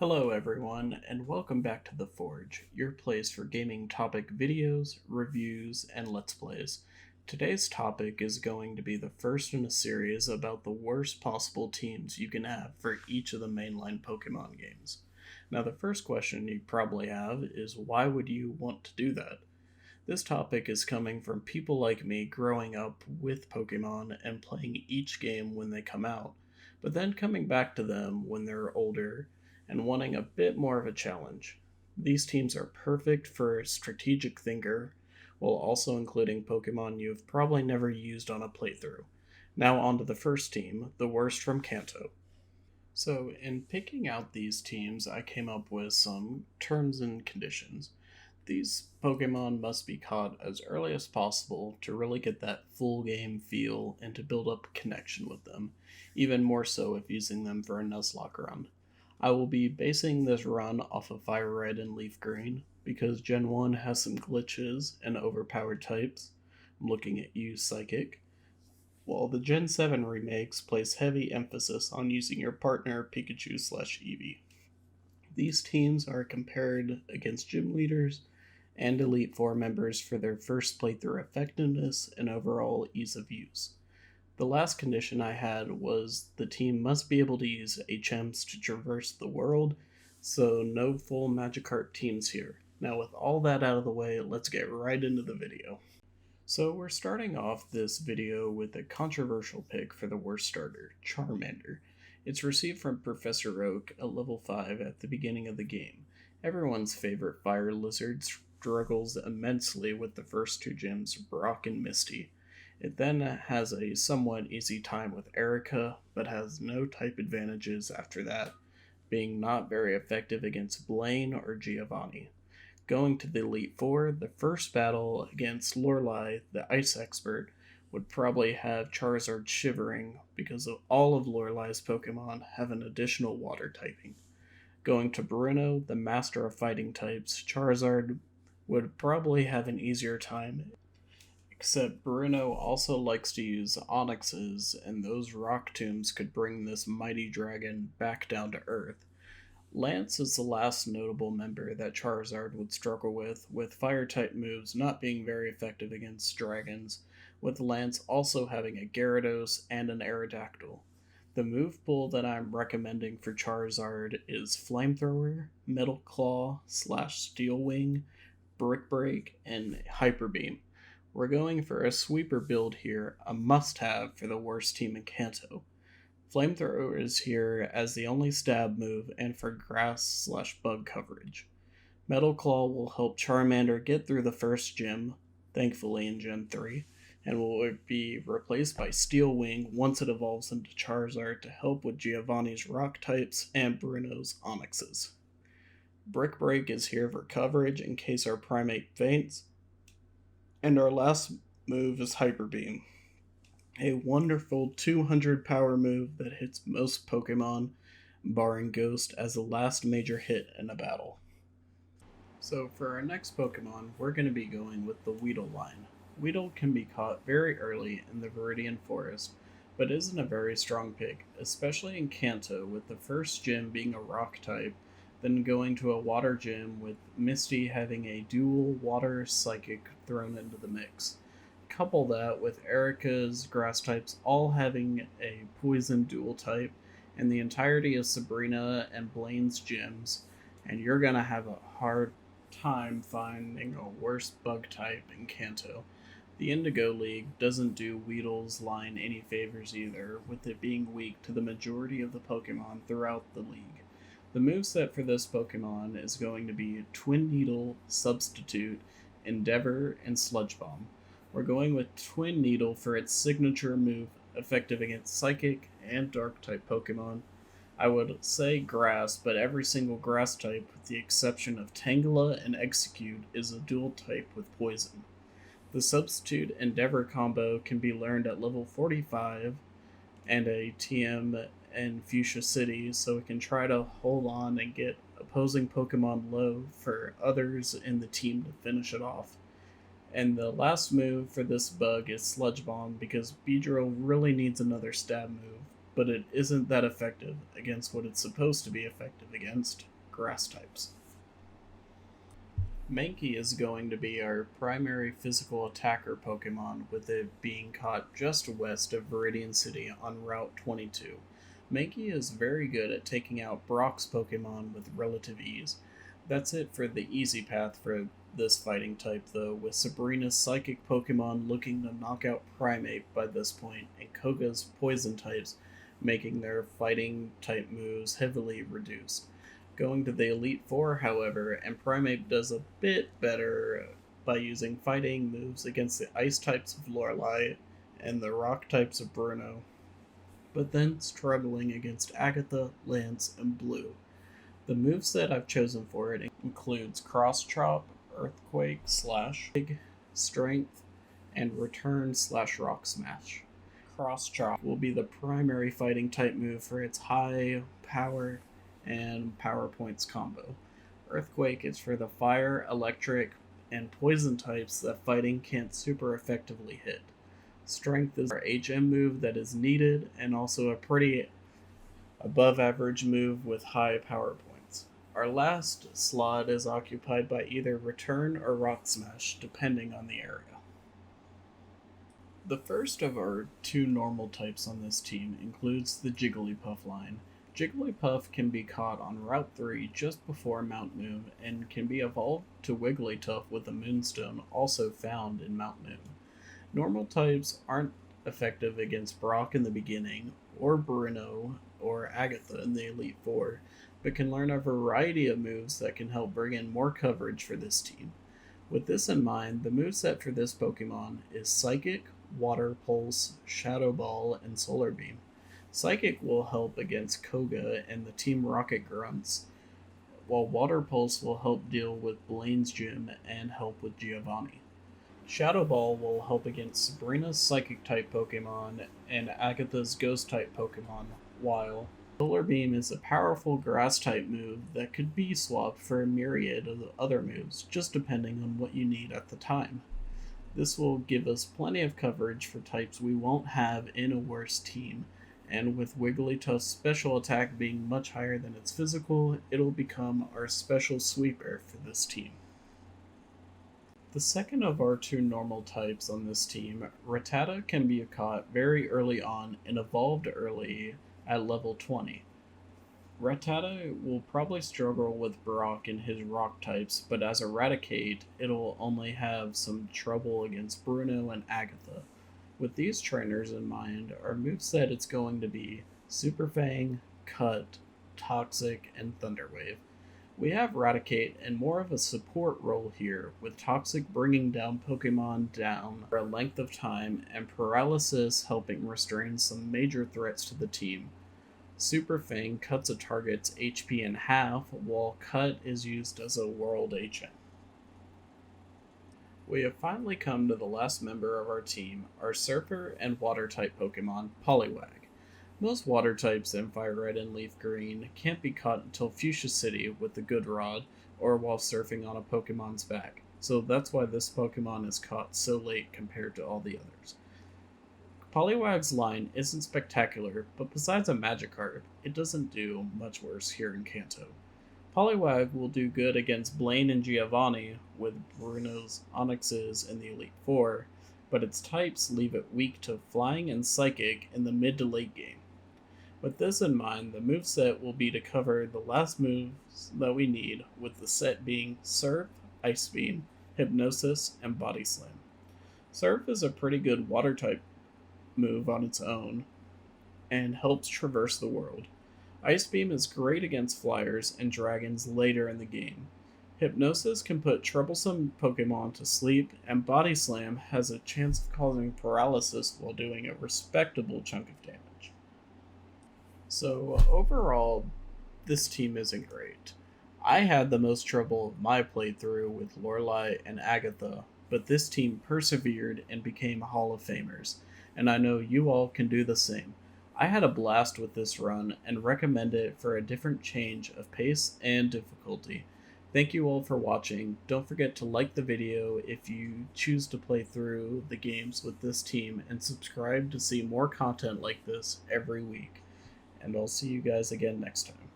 Hello, everyone, and welcome back to The Forge, your place for gaming topic videos, reviews, and Let's Plays. Today's topic is going to be the first in a series about the worst possible teams you can have for each of the mainline Pokemon games. Now, the first question you probably have is why would you want to do that? This topic is coming from people like me growing up with Pokemon and playing each game when they come out, but then coming back to them when they're older and wanting a bit more of a challenge. These teams are perfect for a strategic thinker, while also including Pokemon you've probably never used on a playthrough. Now, on to the first team, the worst from Kanto. So, in picking out these teams, I came up with some terms and conditions. These Pokemon must be caught as early as possible to really get that full game feel and to build up connection with them, even more so if using them for a Nuzlocke run. I will be basing this run off of Fire Red and Leaf Green because Gen 1 has some glitches and overpowered types. I'm looking at you, Psychic. While the Gen 7 remakes place heavy emphasis on using your partner Pikachu slash Eevee. These teams are compared against gym leaders and Elite Four members for their first playthrough effectiveness and overall ease of use. The last condition I had was the team must be able to use HMs to traverse the world, so no full Magikarp teams here. Now, with all that out of the way, let's get right into the video. So, we're starting off this video with a controversial pick for the worst starter, Charmander. It's received from Professor Oak at level 5 at the beginning of the game. Everyone's favorite fire lizard struggles immensely with the first two gyms, Brock and Misty. It then has a somewhat easy time with Erica, but has no type advantages after that, being not very effective against Blaine or Giovanni. Going to the Elite Four, the first battle against Lorelei, the ice expert, would probably have Charizard shivering because of all of Lorelei's Pokemon have an additional water typing. Going to Bruno, the master of fighting types, Charizard would probably have an easier time, except Bruno also likes to use onyxes, and those rock tombs could bring this mighty dragon back down to Earth. Lance is the last notable member that Charizard would struggle with fire type moves not being very effective against dragons, with Lance also having a Gyarados and an Aerodactyl. The move pool that I'm recommending for Charizard is Flamethrower, Metal Claw slash Steel Wing, Brick Break, and Hyper Beam. We're going for a sweeper build here, a must have for the worst team in Kanto. Flamethrower is here as the only stab move and for grass slash bug coverage. Metal Claw will help Charmander get through the first gym, thankfully in Gen 3, and will be replaced by Steel Wing once it evolves into Charizard to help with Giovanni's rock types and Bruno's onyxes. Brick Break is here for coverage in case our primate faints, and our last move is Hyper Beam, a wonderful 200 power move that hits most Pokemon, barring Ghost, as the last major hit in a battle. So for our next Pokemon, we're going to be going with the Weedle line. Weedle can be caught very early in the Viridian Forest, but isn't a very strong pick, especially in Kanto, with the first gym being a rock type, then going to a water gym with Misty having a dual water psychic thrown into the mix. Couple that with Erica's grass types all having a poison dual type, and the entirety of Sabrina and Blaine's gyms, and you're gonna have a hard time finding a worse bug type in Kanto. The Indigo League doesn't do Weedle's line any favors either, with it being weak to the majority of the Pokemon throughout the league. The moveset for this Pokemon is going to be Twin Needle, Substitute, Endeavor, and Sludge Bomb. We're going with Twin Needle for its signature move, effective against Psychic and Dark type Pokemon. I would say Grass, but every single Grass type, with the exception of Tangela and Execute, is a dual type with Poison. The Substitute Endeavor combo can be learned at level 45 and a TM in Fuchsia City, so we can try to hold on and get opposing Pokemon low for others in the team to finish it off. And the last move for this bug is Sludge Bomb because Beedrill really needs another stab move, but it isn't that effective against what it's supposed to be effective against, grass types. Mankey is going to be our primary physical attacker Pokemon, with it being caught just west of Viridian City on Route 22. Mankey is very good at taking out Brock's Pokemon with relative ease. That's it for the easy path for this fighting type, though, with Sabrina's Psychic Pokemon looking to knock out Primeape by this point, and Koga's Poison types making their fighting type moves heavily reduced. Going to the Elite Four, however, and Primeape does a bit better by using fighting moves against the Ice types of Lorelei and the Rock types of Bruno, but then struggling against Agatha, Lance, and Blue. The moveset I've chosen for it includes Cross Chop, Earthquake / Big, Strength, and Return / Rock Smash. Cross Chop will be the primary fighting type move for its high power and power points combo. Earthquake is for the fire, electric, and poison types that fighting can't super effectively hit. Strength is our HM move that is needed, and also a pretty above average move with high power points. Our last slot is occupied by either Return or Rock Smash, depending on the area. The first of our two normal types on this team includes the Jigglypuff line. Jigglypuff can be caught on Route 3 just before Mount Moon, and can be evolved to Wigglytuff with a Moonstone also found in Mount Moon. Normal types aren't effective against Brock in the beginning, or Bruno, or Agatha in the Elite Four, but can learn a variety of moves that can help bring in more coverage for this team. With this in mind, the moveset for this Pokemon is Psychic, Water Pulse, Shadow Ball, and Solar Beam. Psychic will help against Koga and the Team Rocket Grunts, while Water Pulse will help deal with Blaine's Gym and help with Giovanni. Shadow Ball will help against Sabrina's Psychic-type Pokemon and Agatha's Ghost-type Pokemon, while Solar Beam is a powerful Grass-type move that could be swapped for a myriad of other moves, just depending on what you need at the time. This will give us plenty of coverage for types we won't have in a worse team, and with Wigglytuff's special attack being much higher than its physical, it'll become our special sweeper for this team. The second of our two normal types on this team, Rattata, can be caught very early on and evolved early at level 20. Rattata will probably struggle with Brock and his rock types, but as Eradicate, it'll only have some trouble against Bruno and Agatha. With these trainers in mind, our moveset is going to be Super Fang, Cut, Toxic, and Thunder Wave. We have Eradicate in more of a support role here, with Toxic bringing down Pokemon down for a length of time, and Paralysis helping restrain some major threats to the team. Super Fang cuts a target's HP in half, while Cut is used as a World HM. We have finally come to the last member of our team, our Surfer and Water-type Pokemon, Poliwag. Most water types in Fire Red and Leaf Green can't be caught until Fuchsia City with the Good Rod, or while surfing on a Pokemon's back, so that's why this Pokemon is caught so late compared to all the others. Poliwag's line isn't spectacular, but besides a Magikarp, it doesn't do much worse here in Kanto. Poliwag will do good against Blaine and Giovanni with Bruno's Onixes in the Elite Four, but its types leave it weak to Flying and Psychic in the mid to late game. With this in mind, the moveset will be to cover the last moves that we need, with the set being Surf, Ice Beam, Hypnosis, and Body Slam. Surf is a pretty good water type move on its own, and helps traverse the world. Ice Beam is great against flyers and dragons later in the game. Hypnosis can put troublesome Pokemon to sleep, and Body Slam has a chance of causing paralysis while doing a respectable chunk of damage. So overall, this team isn't great. I had the most trouble of my playthrough with Lorelei and Agatha, but this team persevered and became Hall of Famers, and I know you all can do the same. I had a blast with this run and recommend it for a different change of pace and difficulty. Thank you all for watching. Don't forget to like the video if you choose to play through the games with this team, and subscribe to see more content like this every week. and I'll see you guys again next time.